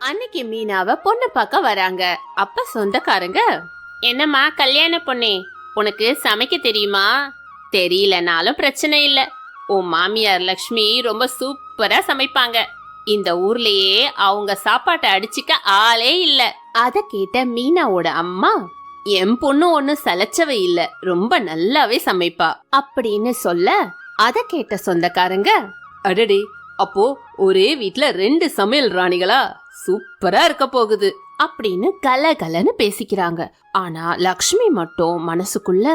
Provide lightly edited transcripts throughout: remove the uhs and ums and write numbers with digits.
அன்னைக்கு மீனாவ பொண்ணு பார்க்க வராங்க. அப்ப சொந்தக்காரங்க, என்னம்மா கல்யாண பொண்ணே, உனக்கு சமைக்க தெரியுமா? தெரியலனாலும் பிரச்சனை இல்ல, உன் மாமியார் லக்ஷ்மி ரொம்ப சூப்பரா சமைப்பாங்க. இந்த ஊர்லயே அவங்க சாப்பாட்டை அடிச்சுக்க ஆளே இல்ல. அத கேட்ட மீனாவோட அம்மா, என் பொண்ணு ஒண்ணு சலைச்சவ இல்ல, ரொம்ப நல்லாவே சமைப்பா அப்படின்னு சொல்ல, அத கேட்ட சொந்தக்காரங்க, அடடே, அப்போ ஒரே வீட்ல 2 சமையல் ராணிகளா? சூப்பரா இருக்க போகுது அப்படின்னு கலகலன்னு பேசிக்கிறாங்க. ஆனா லக்ஷ்மி மட்டும் மனசுக்குள்ள,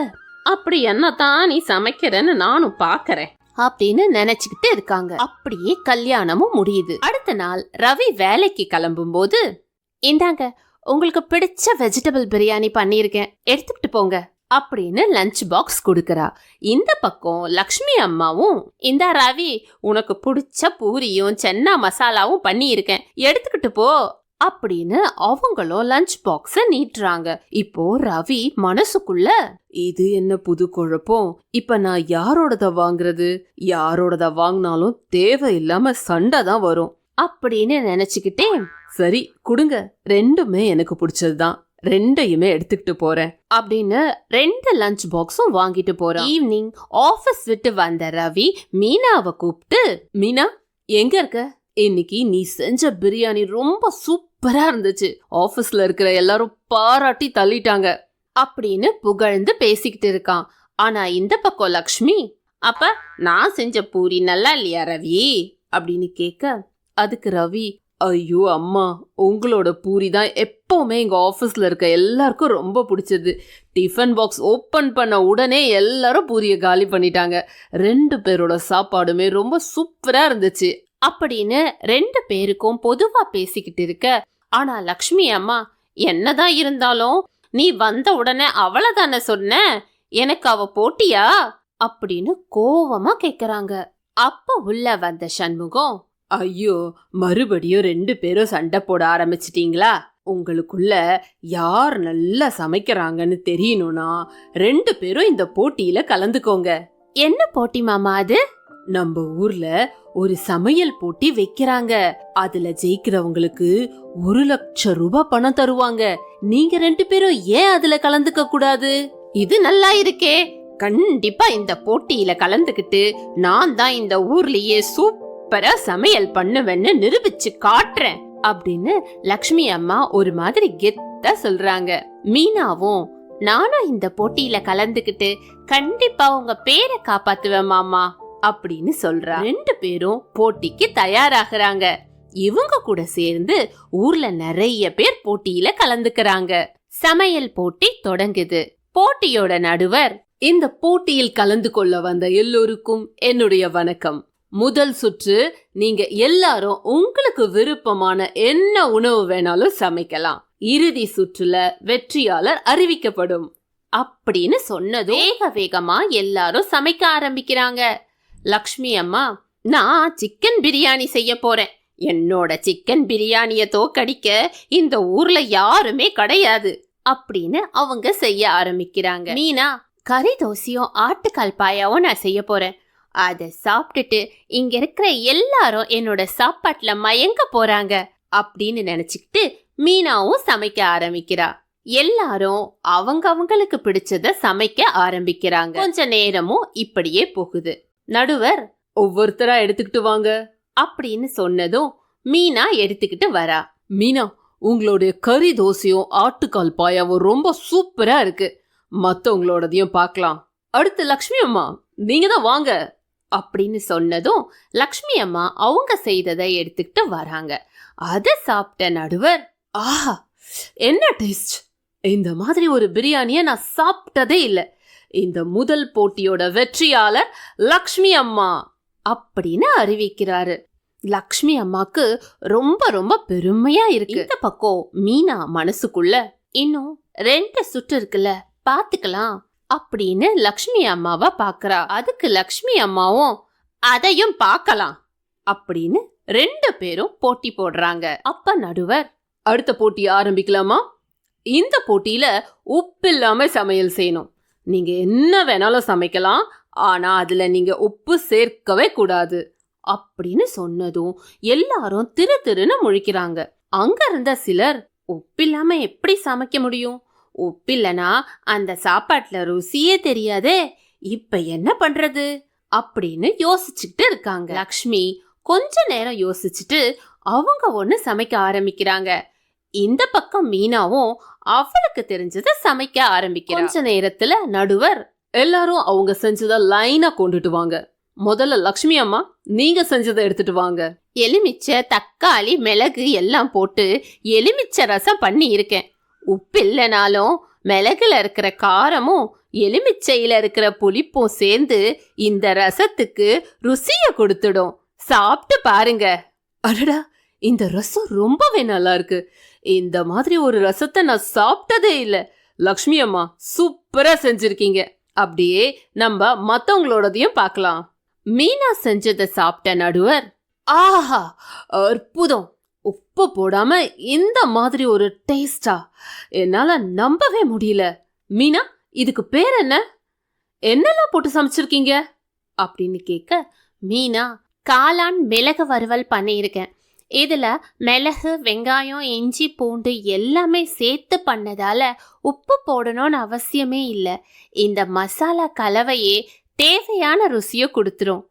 அப்படி என்னதான் நீ சமைக்கிறன்னு நானும் பாக்கறேன் அப்படின்னு நினைச்சுக்கிட்டு இருக்காங்க. அப்படியே கல்யாணமும் முடியுது. அடுத்த நாள் ரவி வேலைக்கு கிளம்பும் போது, இந்தாங்க உங்களுக்கு பிடிச்ச வெஜிடபிள் பிரியாணி பண்ணிருக்கேன், எடுத்துக்கிட்டு போங்க அப்படின்னு லஞ்ச் பாக்ஸ் கொடுக்கறா. இந்த பக்கம் லக்ஷ்மி அம்மாவும், இந்த ரவி உனக்கு பிடிச்ச பூரியும் சென்னா மசாலாவும் பண்ணி இருக்கேன், எடுத்துக்கிட்டு போ அப்படின்னு அவங்களும் லஞ்ச் பாக்ஸ நீட்டுறாங்க. இப்போ ரவி மனசுக்குள்ள, இது என்ன புது குழப்பம்? இப்ப நான் யாரோடத வாங்குறது? யாரோடத வாங்கினாலும் தேவையில்லாம சண்டை தான் வரும் அப்படின்னு நினைச்சுக்கிட்டே, சரி கொடுங்க, 2மே எனக்கு பிடிச்சதுதான், 2யுமே எடுத்துக்கிட்டு போறேன் அப்படின்னு 2 லஞ்ச் பாக்ஸும் வாங்கிட்டு போறான். ஈவினிங் ஆபீஸ் விட்டு வந்த ரவி மீனாவை கூப்பிட்டு, மீனா எங்க இருக்க? இன்னைக்கு நீ செஞ்ச பிரியாணி ரொம்ப சூப்பரா இருந்துச்சு, ஆபீஸ்ல இருக்கிற எல்லாரும் பாராட்டி தள்ளிட்டாங்க அப்படின்னு புகழ்ந்து பேசிக்கிட்டு இருக்கான். ஆனா இந்த பக்கம் லக்ஷ்மி, அப்ப நான் செஞ்ச பூரி நல்லா இல்லையா ரவி அப்படின்னு கேட்க, அதுக்கு ரவி, ஐயோ அம்மா, உங்களோட பூரி தான் எப்பவுமே எங்க ஆபீஸ்ல இருக்க எல்லாருக்கும் ரொம்ப பிடிச்சது. டிஃபன் பாக்ஸ் ஓபன் பண்ண உடனே எல்லாரும் பூரிய காலி பண்ணிட்டாங்க. 2 பேரோட சாப்பாடுமே ரொம்ப சூப்பரா இருந்துச்சு அப்படின்னு 2 பேருக்கும் பொதுவா பேசிக்கிட்டு இருக்க. ஆனா லக்ஷ்மி அம்மா, என்னதான் இருந்தாலும் நீ வந்த உடனே அவளதானே சொன்ன, எனக்கு அவ போட்டியா அப்படின்னு கோவமா கேக்குறாங்க. அப்ப உள்ள வந்த சண்முகம், ஐயோ, மறுபடியும் 2 பேரும் சண்டை போட ஆரம்பிச்சிட்டீங்களா? உங்களுக்குள்ள யார் நல்லா சமைக்கிறாங்கன்னு தெரியணும்னா 2 பேரும் இந்த போட்டியில கலந்துக்கோங்க. என்ன போட்டி மாமா அது? நம்ம ஊர்ல ஒரு சமையல் போட்டி வைக்கிறாங்க. அதுல ஜெயிக்கிறவங்களுக்கு 1 லட்சம் ரூபாய் பணம் தருவாங்க. நீங்க 2 பேரும் ஏன் அதுல கலந்துக்க கூடாது? இது நல்லா இருக்கே, கண்டிப்பா இந்த போட்டியில கலந்துக்கிட்டு நான் தான் இந்த ஊர்லயே சூப்பரா சமையல் பண்ணுவேன்னு நிரூபிச்சு காட்டுறேன் அப்படின்னு லக்ஷ்மி அம்மா ஒரு மாதிரி கெத்தா சொல்றாங்க. மீனாவும், நானும் இந்த போட்டியில கலந்துக்கிட்டு கண்டிப்பா உங்க பேரை காப்பாத்துவேன் மாமா அப்படின்னு சொல்றா. 2 பேரும் போட்டிக்கு தயாராகிறாங்க. இவங்க கூட சேர்ந்து ஊர்ல நிறைய பேர் போட்டியில கலந்துக்கிறாங்க. சமையல் போட்டி தொடங்குது. போட்டியோட நடுவர், இந்த போட்டியில் கலந்து கொள்ள வந்த எல்லோருக்கும் என்னுடைய வணக்கம். முதல் சுற்று, நீங்க எல்லாரும் உங்களுக்கு விருப்பமான என்ன உணவு வேணாலும் சமைக்கலாம். இறுதி சுற்றுல வெற்றியாளர் அறிவிக்கப்படும் அப்படின்னு சொன்னது வேக வேகமா எல்லாரும் சமைக்க ஆரம்பிக்கிறாங்க. லக்ஷ்மி அம்மா, நான் சிக்கன் பிரியாணி செய்ய போறேன், என்னோட சிக்கன் பிரியாணிய தோக்கடிக்க இந்த ஊர்ல யாருமே கிடையாது அப்படின்னு அவங்க செய்ய ஆரம்பிக்கிறாங்க. மீனா, கறி தோசையும் ஆட்டுக்கால் பாயாவும் நான் செய்ய போறேன், அத சாப்பிட்டுட்டு இங்க இருக்கிற எல்லாரும் என்னோட சாப்பாட்டுல மயங்க போறாங்க அப்படின்னு நினைச்சுக்கிட்டு மீனாவும் சமைக்க ஆரம்பிக்கிறா. எல்லாரும் அவங்க அவங்களுக்கு பிடிச்சத சமைக்க ஆரம்பிக்கிறாங்க. கொஞ்ச நேரமும் இப்படியே போகுது. நடுவர், ஒவ்வொருத்தரா எடுத்துக்கிட்டு வாங்க அப்படின்னு சொன்னதும் மீனா எடுத்துக்கிட்டு வரா. மீனா, உங்களுடைய கறி தோசையும் ஆட்டுக்கால் பாயாவும் ரொம்ப சூப்பரா இருக்கு, மத்தவங்களோடதையும் பார்க்கலாம். அடுத்து லக்ஷ்மி அம்மா, நீங்க தான் வாங்க அப்படின்னு சொன்னதும் லக்ஷ்மி அம்மா அவங்க செய்ததை எடுத்துக்கிட்டு வராங்க. அத சாப்பிட்ட நடுவர், ஆஹா, என்ன டேஸ்ட்! இந்த மாதிரி ஒரு பிரியாணிய நான் சாப்பிட்டதே இல்ல. இந்த முதல் போட்டியோட வெற்றியாளர் லக்ஷ்மி அம்மா அப்படின்னு அறிவிக்கிறாரு. லக்ஷ்மி அம்மாக்கு ரொம்ப ரொம்ப பெருமையா இருக்கு. இந்த பக்கம் மீனா மனசுக்குள்ள, இன்னும் 2 சுற்று இருக்குல்ல, பாத்துக்கலாம் அப்படின்னு லக்ஷ்மி அம்மாவை பாக்குறா. அதுக்கு லக்ஷ்மி அம்மாவும், அதையும் பார்க்கலாம் அப்படின்னு 2 பேரும் போட்டி போடுறாங்க. அப்ப நடுவர், அடுத்த போட்டி ஆரம்பிக்கலாமா? இந்த போட்டியில உப்பு இல்லாம சமையல் செய்யணும். நீங்க என்ன வேணாலும் சமைக்கலாம், ஆனா அதுல நீங்க உப்பு சேர்க்கவே கூடாது. அப்படின்னு சொன்னதும் எல்லாரும் திரு திருன்னு முழிக்கிறாங்க. அங்க இருந்த சிலர், உப்பில்லாம எப்படி சமைக்க முடியும்? உப்பில்லனா அந்த சாப்பாட்டுல ருசியே தெரியாதே, இப்ப என்ன பண்றது அப்படின்னு யோசிச்சுக்கிட்டு இருக்காங்க. லக்ஷ்மி கொஞ்ச நேரம் யோசிச்சுட்டு அவங்க ஒண்ணு சமைக்க ஆரம்பிக்கிறாங்க. இந்த பக்கம் மீனாவும் அவளுக்கு தெரிஞ்சதை சமைக்க ஆரம்பிக்கிறாங்க. கொஞ்ச நேரத்துல நடுவர், எல்லாரும் அவங்க செஞ்சத லைனா கொண்டுட்டு வாங்க. முதல்ல லக்ஷ்மி அம்மா, நீங்க செஞ்சதை எடுத்துட்டு வாங்க. எலுமிச்சை, தக்காளி, மிளகு எல்லாம் போட்டு எலுமிச்சை ரசம் பண்ணி இருக்கேன். உப்பு இல்லைனாலும் மிளகுல இருக்கிற காரமும் எலுமிச்சையில இருக்கிற புளிப்பும் சேர்ந்து இந்த ரசத்துக்கு ருசிய கொடுத்துடும். சாப்பிட்டு பாருங்க. அடடா, இந்த ரசம் ரொம்பவே நல்லா இருக்கு. இந்த மாதிரி ஒரு ரசத்தை நான் சாப்பிட்டதே இல்ல. லக்ஷ்மி அம்மா, சூப்பரா செஞ்சிருக்கீங்க. அப்படியே நம்ம மத்தவங்களோடதையும் பார்க்கலாம். மீனா செஞ்சதை சாப்பிட்ட நடுவர், ஆஹா, அற்புதம்! உப்பு போடாம இந்த மாதிரி ஒரு டேஸ்டா என்னால நம்பவே முடியல. மீனா, இதுக்கு பேர் என்ன? என்னெல்லாம் போட்டு சமைச்சிருக்கீங்க அப்படின்னு கேட்க, மீனா, காளான் மிளகு வறுவல் பண்ணியிருக்கேன். இதுல மிளகு, வெங்காயம், இஞ்சி, பூண்டு எல்லாமே சேர்த்து பண்ணதால உப்பு போடணும்னு அவசியமே இல்லை. இந்த மசாலா கலவையே தேவையான ருசியை கொடுத்துரும்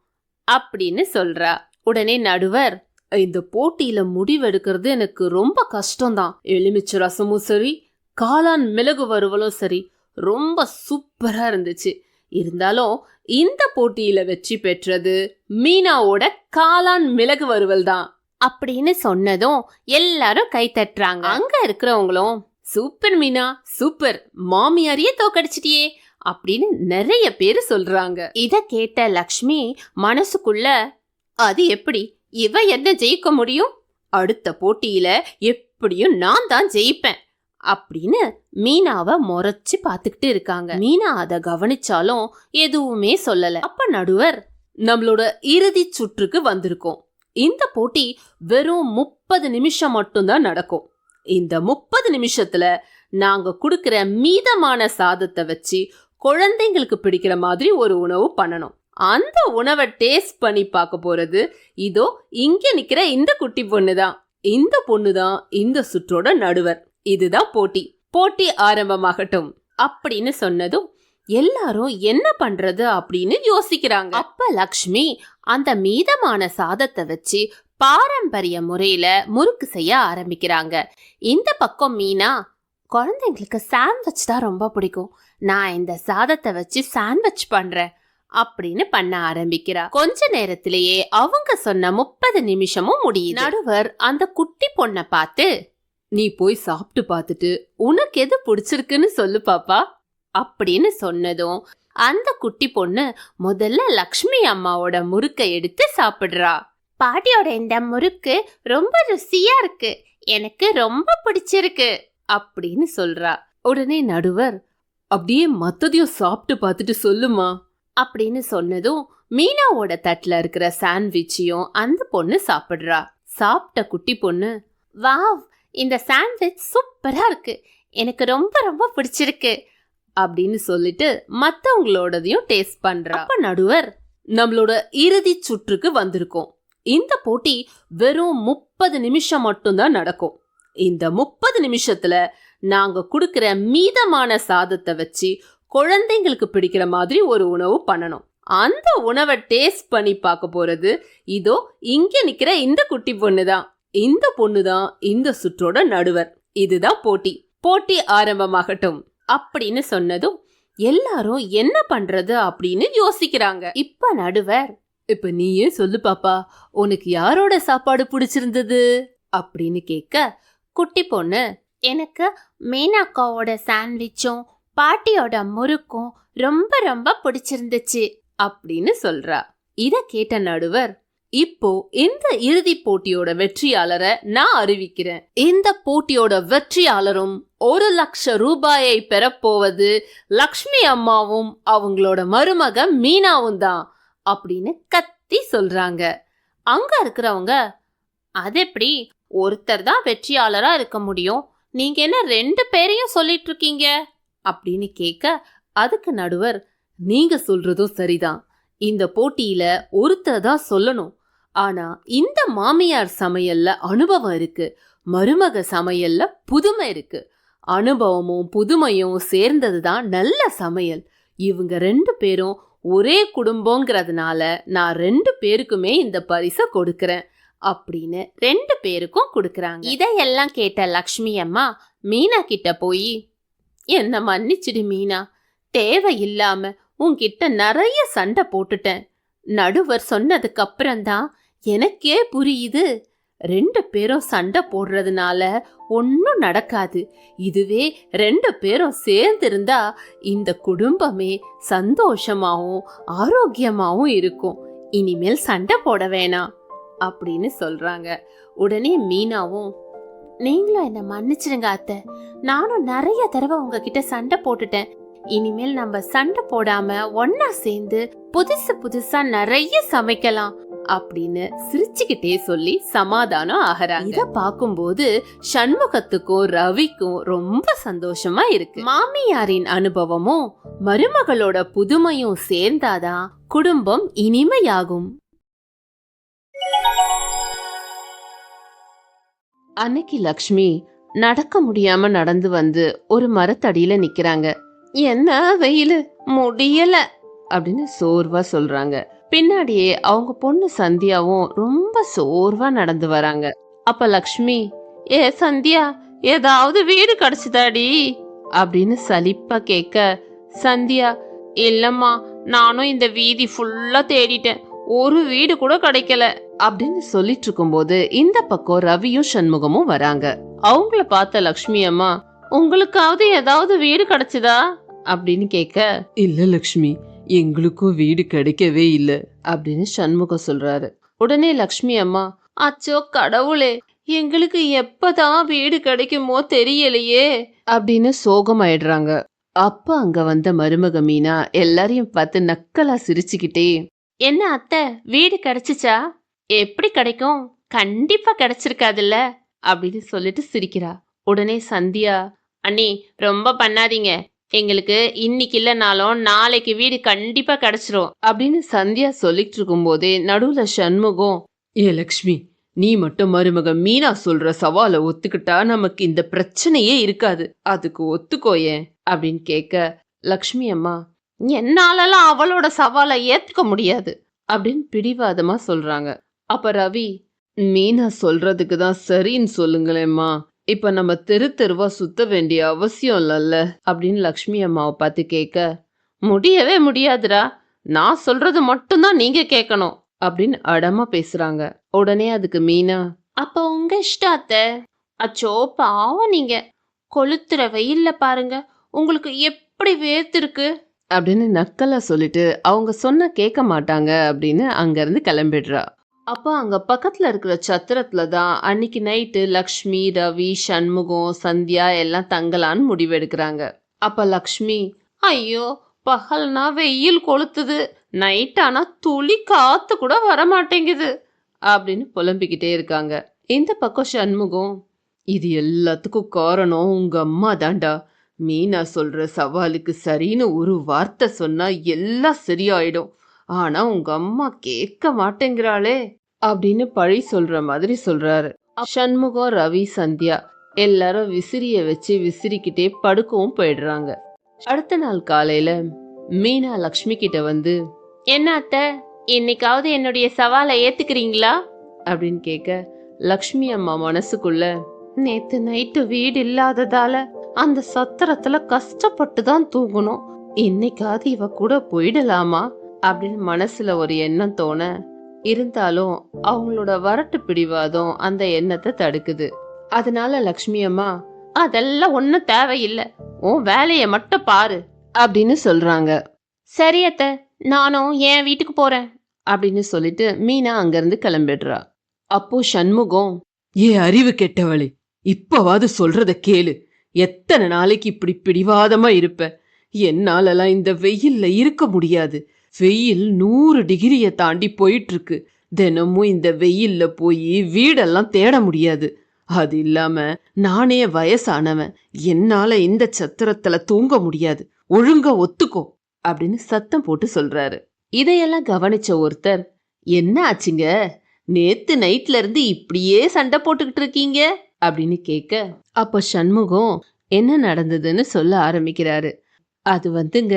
அப்படின்னு சொல்றா. உடனே நடுவர், இந்த போட்டியில முடிவெடுக்கிறது எனக்கு ரொம்ப கஷ்டம்தான். எலுமிச்சை ரசமும் சரி, காளான் மிளகு வறுவலும் சரி, ரொம்ப சூப்பரா இருந்துச்சு. இருந்தாலும் இந்த போட்டியில வெற்றி பெற்றது மீனாவோட காளான் மிளகு வறுவல் தான் அப்படின்னு சொன்னதும் எல்லாரும் கை தட்டுறாங்க. அங்க இருக்கிறவங்களும், சூப்பர் மீனா, சூப்பர், மாமியாரையே தோக்கடிச்சிட்டியே அப்படின்னு நிறைய பேரு சொல்றாங்க. இத கேட்ட லக்ஷ்மி மனசுக்குள்ள, அது எப்படி, இவ என்ன ஜெயிக்க முடியும்? அடுத்த போட்டியில எப்படியும் நான் தான் ஜெயிப்பேன் அப்படின்னு மீனாவை முறைச்சு பாத்துக்கிட்டு இருக்காங்க. மீனா அத கவனிச்சாலும் எதுவுமே சொல்லல. அப்ப நடுவர், நம்மளோட இறுதி சுற்றுக்கு வந்திருக்கோம். இந்த போட்டி வெறும் 30 நிமிஷம் மட்டும்தான் நடக்கும். இந்த 30 நிமிஷத்துல நாங்க குடுக்கிற மீதமான சாதத்தை வச்சு குழந்தைங்களுக்கு பிடிக்கிற மாதிரி ஒரு உணவு பண்ணணும். அந்த உணவை டேஸ்ட் பண்ணி பார்க்க போறது இதோ இங்க நிக்கிற இந்த குட்டி பொண்ணுதான். இந்த பொண்ணுதான் இந்த சுற்றோட நடுவர். இதுதான் போட்டி. போட்டி ஆரம்பமாகட்டும் அப்படின்னு சொன்னதும் எல்லாரும் என்ன பண்றது அப்படின்னு யோசிக்கிறாங்க. அப்ப லக்ஷ்மி அந்த மீதமான சாதத்தை வச்சு பாரம்பரிய முறையில முறுக்கு செய்ய ஆரம்பிக்கிறாங்க. இந்த பக்கம் மீனா, குழந்தைங்களுக்கு சாண்ட்விச் தான் ரொம்ப பிடிக்கும், நான் இந்த சாதத்தை வச்சு சாண்ட்விச் பண்றேன் அப்படின்னு பண்ண ஆரம்பிக்கிறா. கொஞ்ச நேரத்திலேயே அவங்க சொன்ன 30 நிமிஷமும் முடியுது. நடுவர் அந்த குட்டி பொண்ணை பார்த்து, நீ போய் சாப்பிட்டு பார்த்துட்டு உனக்கு எது பிடிச்சிருக்குன்னு சொல்லு பாப்பா அப்படின்னு சொன்னதும் அந்த குட்டி பொண்ணு முதல்ல லக்ஷ்மி அம்மாவோட முறுக்கை எடுத்து சாப்பிடுறா. பாட்டியோட இந்த முறுக்கு ரொம்ப ருசியா இருக்கு, எனக்கு ரொம்ப பிடிச்சிருக்கு அப்படின்னு சொல்றா. உடனே நடுவர், அப்படியே மத்ததையும் சாப்பிட்டு பார்த்துட்டு சொல்லுமா அப்படின்னு சொன்னதும் மீனாவோட தட்டுல இருக்கிற சாண்ட்விச்சையும் அந்த பொண்ணு சாப்பிடுறா. சாப்பிட்ட குட்டி பொண்ணு, வாவ், இந்த சாண்ட்விச் சூப்பரா இருக்கு, எனக்கு ரொம்ப ரொம்ப பிடிச்சிருக்கு அப்படின்னு சொல்லிட்டு மத்தவங்களோடதையும் டேஸ்ட் பண்றா. அப்ப நடுவர், நம்மளோட இறுதி சுற்றுக்கு வந்திருக்கோம். இந்த போட்டி வெறும் 30 நிமிஷம் மட்டும்தான் நடக்கும். இந்த 30 நிமிஷத்துல நாங்க குடுக்கிற மீதமான சாதத்தை வச்சு குழந்தைங்களுக்கு பிடிக்கிற மாதிரி ஒரு உணவு பண்ணணும். அந்த உணவை டேஸ்ட் பண்ணி பார்க்க போறது இதோ இங்க நிக்கிற இந்த குட்டி பொண்ணுதான். இந்த பொண்ணுதான் இந்த சுற்றோட நடுவர். இதுதான் போட்டி. போட்டி ஆரம்பமாகட்டும் அப்படின்னு சொன்னதும் எல்லாரும் என்ன பண்றது அப்படின்னு யோசிக்கிறாங்க. இப்ப நடுவர், இப்ப நீயே சொல்லு பாப்பா, உனக்கு யாரோட சாப்பாடு பிடிச்சிருந்தது அப்படின்னு கேட்க, குட்டி பொண்ணு, எனக்கு மீனாக்காவோட சாண்ட்விச்சும் பாட்டியோட முறுக்கும் ரொம்ப ரொம்ப பிடிச்சிருந்துச்சு அப்படின்னு சொல்றா. இத கேட்ட நடுவர், இப்போ இந்த இறுதி போட்டியோட வெற்றியாளரை நான் அறிவிக்கிறேன். இந்த போட்டியோட வெற்றியாளரும் 1 லட்சம் ரூபாயை பெறப்போவது லக்ஷ்மி அம்மாவும் அவங்களோட மருமக மீனாவும் தான் அப்படின்னு கத்தி சொல்றாங்க. அங்க இருக்கிறவங்க, அதெப்படி, ஒருத்தர் தான் வெற்றியாளரா இருக்க முடியும், நீங்க என்ன 2 பேரையும் சொல்லிட்டு இருக்கீங்க அப்படின்னு கேட்க, அதுக்கு நடுவர், நீங்க சொல்றதும் சரிதான். இந்த போட்டியில ஒருத்தர் தான் சொல்லணும். ஆனா இந்த மாமியார் சமையல்ல அனுபவம் இருக்கு, மருமக சமையல்ல புதுமை இருக்கு. அனுபவமும் புதுமையும் சேர்ந்ததுதான் நல்ல சமையல். இவங்க 2 பேரும் ஒரே குடும்பங்கிறதுனால நான் 2 பேருக்குமே இந்த பரிசை கொடுக்கறேன் அப்படின்னு 2 பேருக்கும் கொடுக்கறாங்க. இதையெல்லாம் கேட்ட லக்ஷ்மி அம்மா மீனா கிட்ட போய், என்ன மன்னிச்சிடு மீனா, தேவையில்லாம உன்கிட்ட நிறைய சண்டை போட்டுட்டேன். நடுவர் சொன்னதுக்கு அப்புறம்தான் எனக்கே புரியுது, 2 பேரும் சண்டை போடுறதுனால ஒன்னும் நடக்காது. இதுவே 2 பேரும் சேர்ந்திருந்தா இந்த குடும்பமே சந்தோஷமாவும் ஆரோக்கியமாவும் இருக்கும். இனிமேல் சண்டை போட வேணாம் அப்படின்னு சொல்றாங்க. உடனே மீனாவும், நீங்களும் என்ன மன்னிச்சிடுங்க அத்தை, நானும் நிறைய தடவை உங்ககிட்ட சண்டை போட்டுட்டேன். இனிமேல் நம்ம சண்டை போடாம ஒன்னா சேர்ந்து புதுசா நிறைய சமைக்கலாம் அப்படின்னு சிரிச்சுக்கிட்டே சொல்லி சமாதானம் ஆகிறாங்க. இத பாக்கும்போது சண்முகத்துக்கும் ரவிக்கும் ரொம்ப சந்தோஷமா இருக்கு. மாமியாரின் அனுபவமும் மருமகளோட புதுமையும் சேர்ந்தாதான் குடும்பம் இனிமையாகும். அன்னைக்கு லக்ஷ்மி நடக்க முடியாம நடந்து வந்து ஒரு மரத்தடியில நிக்கிறாங்க. என்ன வெயிலு, முடியல அப்படின்னு சோர்வா சொல்றாங்க. பின்னாடியே அவங்க பொண்ணு சந்தியாவும் ரொம்ப சோர்வா நடந்து வராங்க. அப்ப லக்ஷ்மி, ஏ சந்தியா, ஏதாவது வீடு கிடைச்சுதாடி அப்படின்னு சலிப்பா கேட்க, சந்தியா, இல்லம்மா, நானும் இந்த வீதி ஃபுல்லா தேடிட்டேன், ஒரு வீடு கூட கிடைக்கல அப்படின்னு சொல்லிட்டு இருக்கும்போது இந்த பக்கம் ரவியும் சண்முகமும் வராங்க. அவங்கள பார்த்த லக்ஷ்மி அம்மா, உங்களுக்காவது ஏதாவது வீடு கிடைச்சதா அப்படின்னு கேட்க, இல்ல லக்ஷ்மி, எங்களுக்கும் வீடு கிடைக்கவே இல்ல அப்படின்னு சண்முகம் சொல்றாரு. உடனே லக்ஷ்மி அம்மா, அச்சோ கடவுளே, எங்களுக்கு எப்பதான் வீடு கிடைக்குமோ தெரியலையே அப்படின்னு சோகமாயிடுறாங்க. அப்ப அங்க வந்த மருமக மீனா எல்லாரையும் பார்த்து நக்கலா சிரிச்சுக்கிட்டே, என்ன அத்தை, வீடு கிடைச்சிச்சா? எப்படி கிடைக்கும், கண்டிப்பா கிடைச்சிருக்காதுல்ல அப்படின்னு சொல்லிட்டு சிரிக்கிறா. உடனே சந்தியா, அண்ணி ரொம்ப பண்ணாதீங்க, எங்களுக்கு இன்னைக்கு இல்லைனாலும் நாளைக்கு வீடு கண்டிப்பா கிடைச்சிரும் அப்படின்னு சந்தியா சொல்லிட்டு இருக்கும் போதே நடுவுல சண்முகம், ஏ லக்ஷ்மி, நீ மட்டும் மருமக மீனா சொல்ற சவாலை ஒத்துக்கிட்டா நமக்கு இந்த பிரச்சனையே இருக்காது, அதுக்கு ஒத்துக்கோயேன் அப்படின்னு கேட்க, லக்ஷ்மி அம்மா, என்னாலலாம் அவளோட சவாலை ஏத்துக்க முடியாது அப்படின்னு பிடிவாதமா சொல்றாங்க. அப்ப ரவி, மீனா சொல்றதுக்கு தான் சரின்னு சொல்லுங்களேம்மா, இப்ப நம்ம தெரு தெருவா சுத்த வேண்டிய அவசியம் இல்லல்ல அப்படின்னு லக்ஷ்மி அம்மாவை பார்த்து கேட்க, முடியவே முடியாதுடா, நான் சொல்றது மட்டும்தான் நீங்க கேட்கணும் அப்படின்னு அடமா பேசுறாங்க. உடனே அதுக்கு மீனா, அப்ப உங்க இஷ்டம் அத்தை. அச்சோ பாவம், நீங்க கொளுத்துற வெயில்ல பாருங்க, உங்களுக்கு எப்படி வேர்த்திருக்கு அப்படின்னு நக்கலா சொல்லிட்டு அவங்க சொன்ன கேட்க மாட்டாங்க அப்படின்னு அங்க இருந்து கிளம்பிடுறா. அப்ப அங்க பக்கத்துல இருக்கிற சத்திரத்துல தான் அன்னைக்கு நைட்டு லக்ஷ்மி, ரவி, சண்முகம், சந்தியா எல்லாம் தங்கலான்னு முடிவெடுக்கிறாங்க. அப்ப லக்ஷ்மி, ஐயோ பகல்னா வெயில் கொளுத்துது, நைட் ஆனா துளி காத்து கூட வரமாட்டேங்குது அப்படின்னு புலம்பிக்கிட்டே இருக்காங்க. இந்த பக்கம் சண்முகம், இது எல்லாத்துக்கும் காரணம் உங்க அம்மா தாண்டா, மீனா சொல்ற சவாலுக்கு சரின்னு ஒரு வார்த்தை சொன்னா எல்லாம் சரியாயிடும், ஆனா உங்க அம்மா கேட்க மாட்டேங்கிறாளே அப்படின்னு பழி சொல்ற மாதிரி சொல்றாரு. சண்முகம், ரவி, சந்தியா எல்லாரும் விசிறிய வச்சு விசிறிக்கிட்டே படுக்கவும் போயிடுறாங்க. அடுத்த நாள் காலையில மீனா லக்ஷ்மி கிட்ட வந்து, என்ன அத்தை, இன்னைக்காவது என்னுடைய சவாலை ஏத்துக்கிறீங்களா அப்படின்னு கேட்க, லக்ஷ்மி அம்மா மனசுக்குள்ள, நேத்து நைட்டு வீடு இல்லாததால அந்த சத்திரத்துல கஷ்டப்பட்டு தான் தூங்கணும், இன்னைக்காவது இவ கூட போயிடலாமா அப்படின்னு மனசுல ஒரு எண்ணம் தோண, இருந்தாலும் அவங்களோட வரட்டு பிடிவாதம் அந்த எண்ணத்தை தடுக்குது. அதனால லக்ஷ்மி அம்மா, அதெல்லாம் ஒன்னும் தேவையில்லை, உன் வேலைய மட்டும் பாரு அப்படின்னு சொல்றாங்க. சரி அத்தை, நானும் என் வீட்டுக்கு போறேன் அப்படின்னு சொல்லிட்டு மீனா அங்கிருந்து கிளம்பிடுறா. அப்போ சண்முகம், ஏ அறிவு கெட்டவளே, இப்பவாது சொல்றத கேளு, எத்தனை நாளைக்கு இப்படி பிடிவாதமா இருப்ப, என்னாலலாம் இந்த வெயில்ல இருக்க முடியாது, வெயில் 100 டிகிரிய தாண்டி போயிட்டு இருக்கு, தினமும் இந்த வெயில்ல போய் வீடெல்லாம் தேட முடியாது, அது இல்லாம நானே வயசானவன், என்னால இந்த சத்திரத்துல தூங்க முடியாது, ஒழுங்கா ஒத்துக்கோ அப்படின்னு சத்தம் போட்டு சொல்றாரு. இதையெல்லாம் கவனிச்ச ஒருத்தர், என்ன ஆச்சுங்க, நேத்து நைட்ல இருந்து இப்படியே சண்டை போட்டுக்கிட்டு இருக்கீங்க அப்படின்னு கேட்க, அப்ப சண்முகம் என்ன நடந்ததுன்னு சொல்ல ஆரம்பிக்கிறாரு. அது வந்துங்க,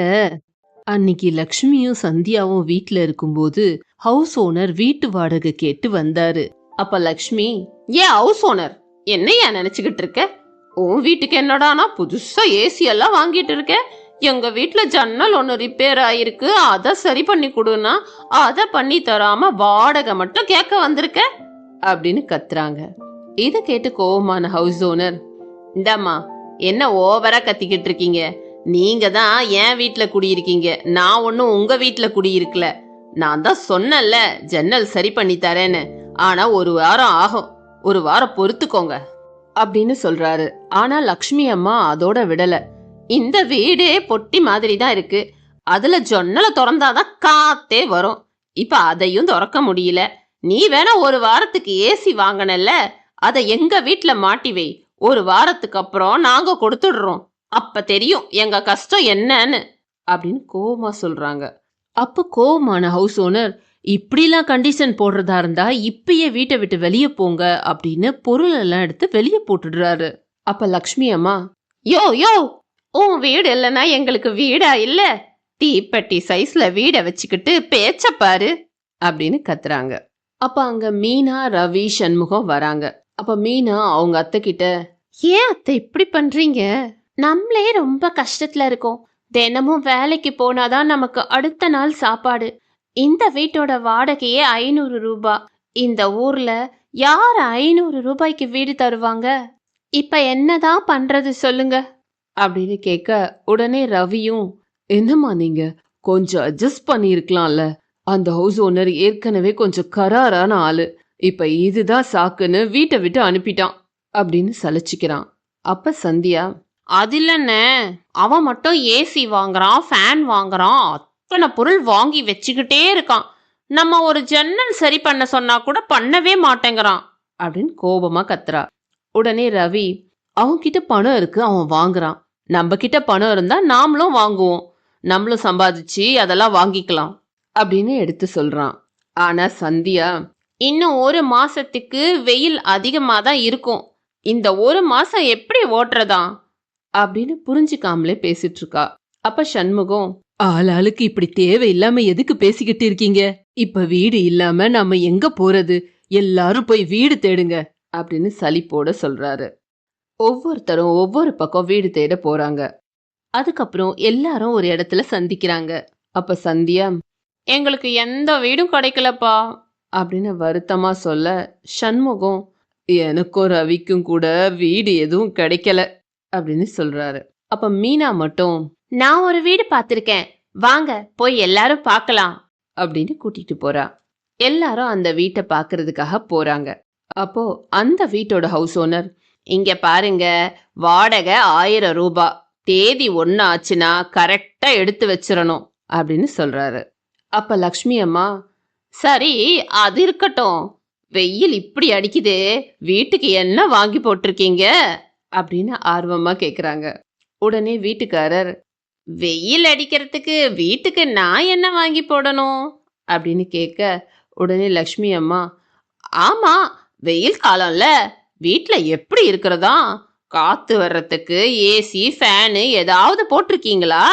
அன்னைக்கு லக்ஷ்மியும் சந்தியாவும் வீட்ல இருக்கும்போது ஹவுஸ் ஓனர் வீட்டு வாடகை கேட்டு வந்தாரு. அப்ப லக்ஷ்மி, ஏன் ஹவுஸ் ஓனர் என்னையா நினைச்சுக்கிட்டு இருக்க? உன் வீட்டுக்கு என்னடானா புதுசா ஏசி எல்லாம் வாங்கிட்டு இருக்க, எங்க வீட்டுல ஜன்னல் ஒன்று ரிப்பேர் ஆயிருக்கு, அதை சரி பண்ணி கொடுனா அதை பண்ணி தராம வாடகை மட்டும் கேட்க வந்திருக்க அப்படின்னு கத்துறாங்க. இதை கேட்டு கோவமான ஹவுஸ் ஓனர், இந்தாம்மா என்ன ஓவரா கத்திக்கிட்டு இருக்கீங்க? நீங்க தான் என் வீட்டுல குடியிருக்கீங்க, நான் ஒன்னும் உங்க வீட்டுல குடியிருக்கல. நான் தான் சொன்னேன்ல ஜன்னல் சரி பண்ணி தரேன்னு, ஆனா ஒரு வாரம் ஆகும், ஒரு வாரம் பொறுத்துக்கோங்க அப்படின்னு சொல்றாரு. ஆனா லக்ஷ்மி அம்மா அதோட விடல. இந்த வீடே பொட்டி மாதிரி தான் இருக்கு, அதுல ஜன்னலை திறந்தாதான் காத்தே வரும், இப்ப அதையும் திறக்க முடியல. நீ வேணா ஒரு வாரத்துக்கு ஏசி வாங்கினல்ல, அதை எங்க வீட்டுல மாட்டி வை, ஒரு வாரத்துக்கு அப்புறம் நாங்க கொடுத்துடுறோம், அப்ப தெரியும் எங்க கஷ்டம் என்னன்னு அப்படின்னு கோவமா சொல்றாங்க. அப்ப கோவமான ஹவுஸ் ஓனர், இப்படிலாம் கண்டிஷன் போடுறதா இருந்தா இப்பயே வீட்டை விட்டு வெளியே போங்க அப்படின்னு பொருள் எல்லாம் எடுத்து வெளியே போட்டுடுறாரு. அப்ப லக்ஷ்மி அம்மா, யோ யோ, உன் வீடு இல்லைன்னா எங்களுக்கு வீடா இல்ல, தீப்பெட்டி சைஸ்ல வீட வச்சுக்கிட்டு பேச்ச பாரு அப்படின்னு கத்துறாங்க. அப்ப அங்க மீனா, ரவி, சண்முகம் வராங்க. அப்ப மீனா அவங்க அத்தை கிட்ட, ஏன் அத்தை இப்படி பண்றீங்க? நம்மளே ரொம்ப கஷ்டத்துல இருக்கோம், தினமும் வேலைக்கு போனாதான் நமக்கு அடுத்த நாள் சாப்பாடு. இந்த வீட்டோட வாடகையே 500 ரூபாய். இந்த ஊர்ல யார் 500 ரூபாய்க்கு வீடு தருவாங்க? இப்ப என்னதான் பண்றது சொல்லுங்க அப்படின்னு கேட்க, உடனே ரவியும், என்னம்மா நீங்க கொஞ்சம் அட்ஜஸ்ட் பண்ணி இருக்கலாம்ல, அந்த ஹவுஸ் ஓனர் ஏற்கனவே கொஞ்சம் கராரான ஆளு, இப்ப இதுதான் சாக்குன்னு வீட்டை விட்டு அனுப்பிட்டான் அப்படின்னு சலிச்சுக்கிறான். அப்ப சந்தியா, அது இல்லைன்னு, அவன் மட்டும் ஏசி வாங்குறான், ஃபேன் வாங்குறான், அத்தனை பொருள் வாங்கி வச்சுக்கிட்டே இருக்கான், நம்ம ஒரு ஜன்னல் சரி பண்ண சொன்னா கூட பண்ணவே மாட்டேங்கிறான் அப்படின்னு கோபமா கத்துறா. உடனே ரவி, அவன் கிட்ட பணம் இருக்கு, அவன் வாங்குறான், நம்ம கிட்ட பணம் இருந்தா நாமளும் வாங்குவோம், நம்மளும் சம்பாதிச்சு அதெல்லாம் வாங்கிக்கலாம் அப்படின்னு எடுத்து சொல்றான். ஆனா சந்தியா, இன்னும் ஒரு மாசத்துக்கு வெயில் அதிகமா தான் இருக்கும், இந்த ஒரு மாசம் எப்படி ஓட்டுறதா அப்படின்னு புரிஞ்சுக்காமலே பேசிட்டு இருக்கா. அப்ப சண்முகம், ஆளாளுக்கு இப்படி தேவையில்லாம எதுக்கு பேசிக்கிட்டு இருக்கீங்க? இப்ப வீடு இல்லாம நம்ம எங்க போறது? எல்லாரும் போய் வீடு தேடுங்க அப்படின்னு சலிப்போட சொல்றாரு. ஒவ்வொருத்தரும் ஒவ்வொரு பக்கம் வீடு தேட போறாங்க. அதுக்கப்புறம் எல்லாரும் ஒரு இடத்துல சந்திக்கிறாங்க. அப்ப சந்தியா, எங்களுக்கு எந்த வீடும் கிடைக்கலப்பா அப்படின்னு வருத்தமா சொல்ல, சண்முகம், எனக்கும் ரவிக்கும் கூட வீடு எதுவும் கிடைக்கல அப்படின்னு சொல்றாரு. அப்ப மீனா மட்டும், நான் ஒரு வீடு பார்த்திருக்கேன், வாங்க போய் எல்லாரும் பார்க்கலாம் அப்படின்னு கூட்டிட்டு போறா. எல்லாரும் அந்த வீட்டை பார்க்கறதுக்காக போறாங்க. அப்போ அந்த வீட்டோட ஹவுஸ் ஓனர், இங்க பாருங்க, வாடகை 1000 ரூபாய், தேதி 1 ஆச்சுன்னா கரெக்டா எடுத்து வச்சிடணும் அப்படின்னு சொல்றாரு. அப்ப லக்ஷ்மி அம்மா, சரி அது இருக்கட்டும், வெயில் இப்படி அடிக்குது, வீட்டுக்கு என்ன வாங்கி போட்டிருக்கீங்க அப்படின்னு ஆர்வமா கேக்குறாங்க. உடனே வீட்டுக்காரர், வெயில் அடிக்கிறதுக்கு வீட்டுக்கு நான் என்ன வாங்கி போடணும் அப்படின்னு கேட்க, உடனே லக்ஷ்மி அம்மா, ஆமா வெயில் காலம்ல, வீட்டுல எப்படி இருக்கிறதா, காத்து வர்றதுக்கு ஏசி ஃபேனு ஏதாவது போட்டிருக்கீங்களா?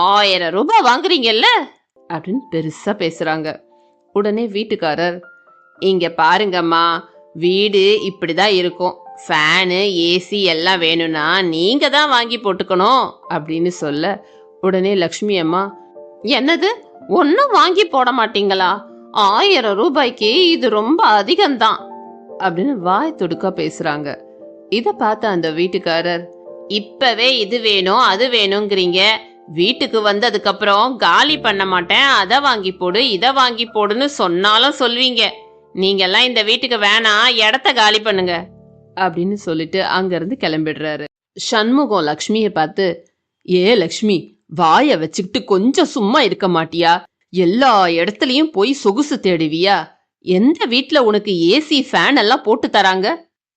1000 ரூபாய் வாங்குறீங்கல்ல அப்படின்னு பெருசா பேசுறாங்க. உடனே வீட்டுக்காரர், இங்க பாருங்கம்மா, வீடு இப்படிதான் இருக்கும், ஃபேனு ஏசி எல்லாம் வேணும்னா நீங்க தான் வாங்கி போட்டுக்கணும் அப்படின்னு சொல்ல, உடனே லக்ஷ்மி அம்மா, என்னது ஒன்னும் வாங்கி போட மாட்டீங்களா? 1000 ரூபாய்க்கு இது ரொம்ப அதிகம்தான் அப்படின்னு வாய் துடுக்கா பேசுறாங்க. இத பார்த்த அந்த வீட்டுக்காரர், இப்பவே இது வேணும் அது வேணுங்கிறீங்க, வீட்டுக்கு வந்ததுக்கு அப்புறம் காலி பண்ண மாட்டேன், அதை வாங்கி போடு இதை வாங்கி போடுன்னு சொன்னாலும் சொல்வீங்க, நீங்கெல்லாம் இந்த வீட்டுக்கு வேணாம், இடத்த காலி பண்ணுங்க அப்படின்னு சொல்லிட்டு அங்க இருந்து கிளம்பிடுறாரு. சண்முகம் லக்ஷ்மியை பார்த்து, ஏ லக்ஷ்மி, வாய வச்சுக்கிட்டு கொஞ்சம் சும்மா இருக்க மாட்டியா? எல்லா இடத்துலயும் போய் சொகுசு தேடுவியா? எந்த வீட்டுல உனக்கு ஏசி ஃபேன் எல்லாம் போட்டு தராங்க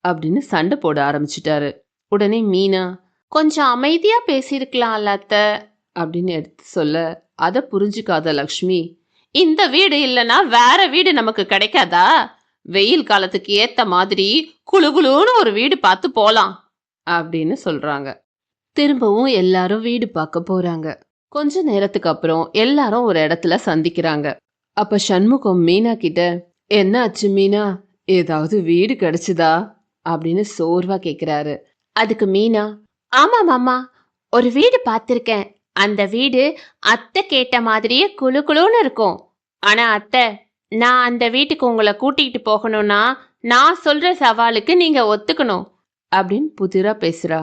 அப்படின்னு சண்டை போட ஆரம்பிச்சிட்டாரு. உடனே மீனா, கொஞ்சம் அமைதியா பேசியிருக்கலாம்ல அத்தை அப்படின்னு எடுத்து சொல்ல, அதை புரிஞ்சுக்காத லக்ஷ்மி, இந்த வீடு இல்லைன்னா வேற வீடு நமக்கு கிடைக்காதா? வெயில் காலத்துக்கு ஏத்த மாதிரி குளுகுளுன்னு ஒரு வீடு பார்த்து போலாம் அப்படின்னு சொல்றாங்க. திரும்பவும் எல்லாரும் வீடு பார்க்க போறாங்க. கொஞ்ச நேரத்துக்கு அப்புறம் எல்லாரும் ஒரு இடத்துல சந்திக்கிறாங்க. அப்ப சண்முகம் மீனா கிட்ட, என்ன ஆச்சு மீனா, ஏதாவது வீடு கிடைச்சுதா அப்படின்னு சோர்வா கேக்குறாரு. அதுக்கு மீனா, ஆமா மாமா, ஒரு வீடு பார்த்திருக்கேன். அந்த வீடு அத்தை கேட்ட மாதிரியே குளு குளுன்னு இருக்கும். ஆனா அத்தை, நான் அந்த வீட்டுக்கு உங்களை கூட்டிகிட்டு போகணும்னா நான் சொல்ற சவாலுக்கு நீங்க ஒத்துக்கணும் அப்படின்னு புதிரா பேசுறா.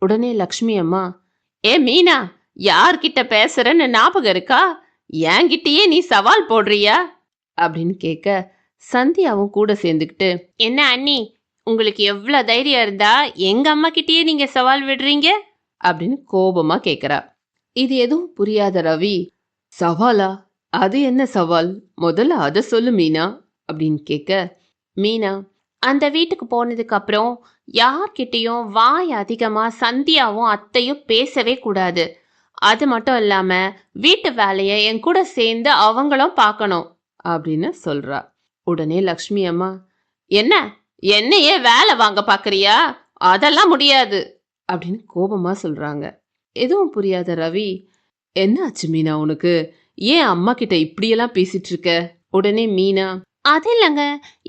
உடனே லக்ஷ்மி அம்மா, ஏ மீனா, யார்கிட்ட பேசுறன்னு ஞாபகம் இருக்கா? என்கிட்டயே நீ சவால் போடுறியா அப்படின்னு கேட்க, சந்தியாவும் கூட சேர்ந்துக்கிட்டு, என்ன அண்ணி, உங்களுக்கு எவ்வளவு தைரியம் இருந்தா எங்க அம்மா கிட்டயே நீங்க சவால் விடுறீங்க அப்படின்னு கோபமா கேக்குறா. இது எதுவும் புரியாத ரவி, சவாலா, அது என்ன சவால், முதல்ல அத சொல்லு மீனா அப்படின்னு கேட்க, மீனா, அந்த வீட்டுக்கு போனதுக்கு அப்புறம் யார்கிட்டயும் வாய் அதிகமா சந்தியாவும் அத்தையும் பேசவே கூடாது. அது மட்டும் இல்லாம வீட்டு வேலைய என் கூட சேர்ந்து அவங்களும் பார்க்கணும் அப்படின்னு சொல்றா. உடனே லக்ஷ்மி அம்மா, என்ன, என்னையே வேலை வாங்க பாக்குறியா? அதெல்லாம் முடியாது அப்படின்னு கோபமா சொல்றாங்க. எதுவும் புரியாத ரவி, என்னாச்சு மீனா உனக்கு, ஏன் அம்மா கிட்ட இப்படியெல்லாம் பேசிட்டு இருக்க? உடனே மீனா, அது இல்லைங்க,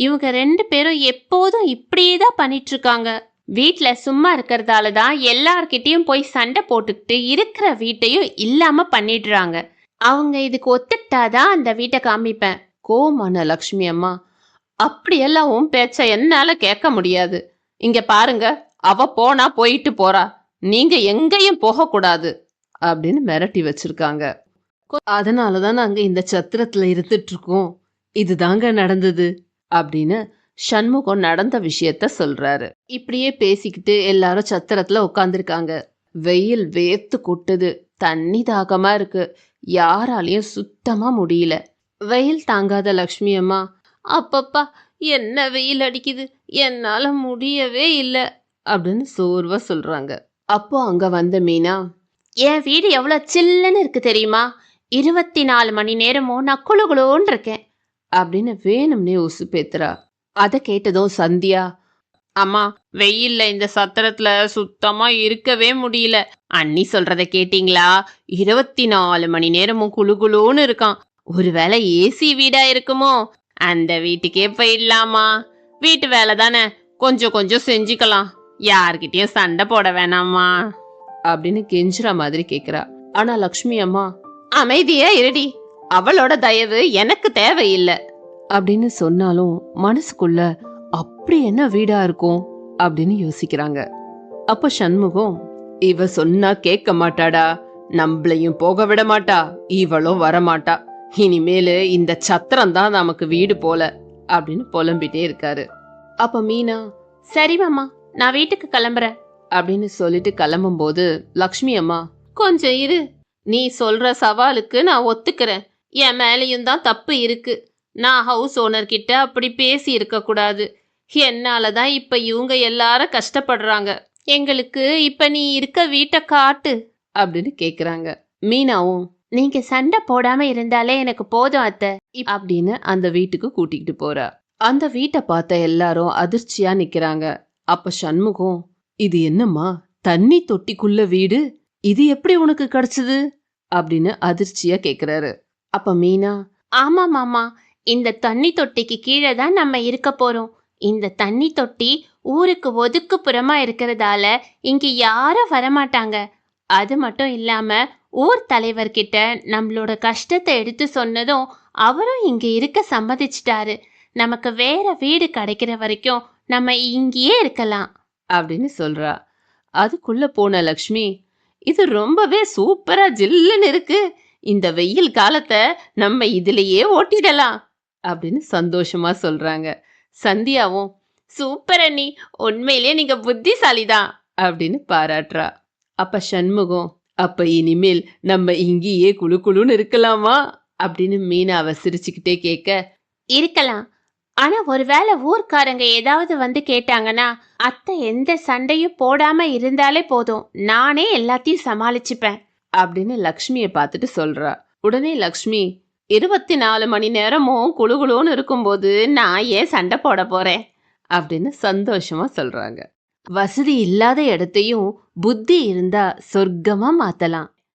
இவங்க 2 பேரும் எப்போதும் இப்படியே தான் பண்ணிட்டு இருக்காங்க. வீட்டுல சும்மா இருக்கிறதால தான் எல்லார்கிட்டயும் போய் சண்டை போட்டுக்கிட்டு இருக்கிற வீட்டையும் இல்லாம பண்ணிடுறாங்க. அவங்க இதுக்கு ஒத்துக்கிட்டாதான் அந்த வீட்டை காமிப்பேன். கோமான லக்ஷ்மி அம்மா, அப்படியெல்லாம் உன் பேச்ச என்னால கேட்க முடியாது. இங்க பாருங்க, அவ போனா போயிட்டு போறா, நீங்க எங்கேயும் போக கூடாது அப்படின்னு மிரட்டி வச்சிருக்காங்க. அதனாலதான் நாங்க இந்த சத்திரத்துல இருந்துட்டு இருக்கோம். இதுதாங்க நடந்தது அப்படின்னு சண்முகம் நடந்த விஷயத்த சொல்றாரு. இப்படியே பேசிக்கிட்டு எல்லாரும் சத்திரத்துல உட்காந்துருக்காங்க. வெயில் வேர்த்து கொட்டுது, தண்ணி தாகமா இருக்கு, யாராலையும் சுத்தமா முடியல. வெயில் தாங்காத லக்ஷ்மி அம்மா, அப்பப்பா என்ன வெயில் அடிக்குது, என்னால முடியவே இல்லை அப்படின்னு சோர்வா சொல்றாங்க. அப்போ அங்க வந்த மீனா, என் வீடு எவ்வளவு சில்லுன்னு இருக்கு தெரியுமா? 24 மணி நேரமும் நான் குளுகுளுன்னு இருக்கேன் அப்படின்னு வேணும்னே உசுப்பேத்துறா. அதை கேட்டதும் சந்தியா, அம்மா, வெயில்ல இந்த சத்திரத்துல சுத்தமா இருக்கவே முடியல. அண்ணி சொல்றத கேட்டீங்களா? 24 மணி நேரமும் குளுகுளுன்னு இருக்கான். ஒருவேளை ஏசி வீடா இருக்குமோ? அந்த வீட்டுக்கே போயிடலாமா? வீட்டு வேலை தானே, கொஞ்சம் கொஞ்சம் செஞ்சுக்கலாம், யார்கிட்டயும் சண்டை போட வேணாமா அப்படின்னு கெஞ்சுற மாதிரி கேக்குறா. ஆனா லக்ஷ்மி அம்மா, அமைதியா இருடி, அவளோட தயவு எனக்கு தேவையில்லை அப்படின்னு சொன்னாலும் மனசுக்குள்ள அப்படி என்ன வீடா இருக்கும் அப்படின்னு யோசிக்கிறாங்க. அப்ப சண்முகம், இவ சொன்னா கேட்க மாட்டாடா, நம்மளையும் போக விட மாட்டா, இவளும் வரமாட்டா, இனிமேலு இந்த சத்திரம் தான் நமக்கு வீடு போல அப்படின்னு புலம்பிட்டே இருக்காரு. அப்ப மீனா, சரி மாமா, நான் வீட்டுக்கு கிளம்புறேன் அப்படின்னு சொல்லிட்டு கிளம்பும் போது லக்ஷ்மி அம்மா, கொஞ்சம் இரு, நீ சொல்ற சவாலுக்கு நான் ஒத்துக்கிறேன். என் மேலையும் தான் தப்பு இருக்கு. நான் ஹவுஸ் ஓனர் கிட்ட அப்படி பேசி இருக்க கூடாது. என்னாலதான் இப்ப இவங்க எல்லாரும் கஷ்டப்படுறாங்க. எங்களுக்கு இப்ப நீ இருக்க வீட்டை காட்டு அப்படின்னு கேக்குறாங்க. மீனாவும், நீங்க சண்டை போடாம இருந்தாலே எனக்கு போதும் அத்தை அப்படின்னு அந்த வீட்டுக்கு கூட்டிக்கிட்டு போறா. அந்த வீட்டை பார்த்த எல்லாரும் அதிர்ச்சியா நிக்கிறாங்க. அப்ப சண்முகம், இது என்னம்மா, தண்ணி தொட்டிக்குள்ள வீடு, இது எப்படி உனக்கு கிடைச்சது அப்படின்னு அதிர்ச்சியா கேக்குறாரு. அப்ப மீனா, ஆமா மாமா, இந்த தண்ணி தொட்டிக்கு கீழே தான் நம்ம இருக்க போறோம். இந்த தண்ணி தொட்டி ஊருக்கு ஒதுக்குப்புறமா இருக்கிறதால இங்க யாரும் வரமாட்டாங்க. அது மட்டும் இல்லாம ஊர் தலைவர்கிட்ட நம்மளோட கஷ்டத்தை எடுத்து சொன்னதும் அவரும் இங்க இருக்க சம்மதிச்சிட்டாரு. நமக்கு வேற வீடு கிடைக்கிற வரைக்கும் நம்ம இங்கேயே இருக்கலாம் அப்படின்னு சொல்றா. அதுக்குள்ள போன லக்ஷ்மி, இது ரொம்பவே சூப்பரா ஜில்லுன்னு இருக்கு, இந்த வெயில் காலத்தை நம்ம இதுலயே ஓட்டிடலாம் அப்படின்னு சந்தோஷமா சொல்றாங்க. சந்தியாவும், சூப்பர் அண்ணி, உண்மையிலே நீங்க புத்திசாலிதான் அப்படின்னு பாராட்டுறா. அப்ப சண்முகம், அப்ப இனிமேல் நம்ம இங்கேயே குளு குளுன்னு இருக்கலாமா அப்படின்னு மீனாவை சிரிச்சுக்கிட்டே கேட்க, இருக்கலாம், ஆனா ஒருவேளை ஊர்க்காரங்க ஏதாவது வந்து கேட்டாங்கன்னா அத்தை எந்த சண்டையும் போடாம இருந்தாலே போதும், நானே எல்லாத்தையும் சமாளிச்சுப்பேன் அப்படின்னு லக்ஷ்மியை பார்த்துட்டு சொல்றா. உடனே லக்ஷ்மி, 24 மணி நேரமும் குளுகுளுன்னு இருக்கும்போது நான் ஏன் சண்டை போட போறேன் அப்படின்னு சந்தோஷமா சொல்றாங்க. வசதி இல்லாத இடத்தையும் புத்தி இருந்தா சொர்க்கமா மாத்தலாம்.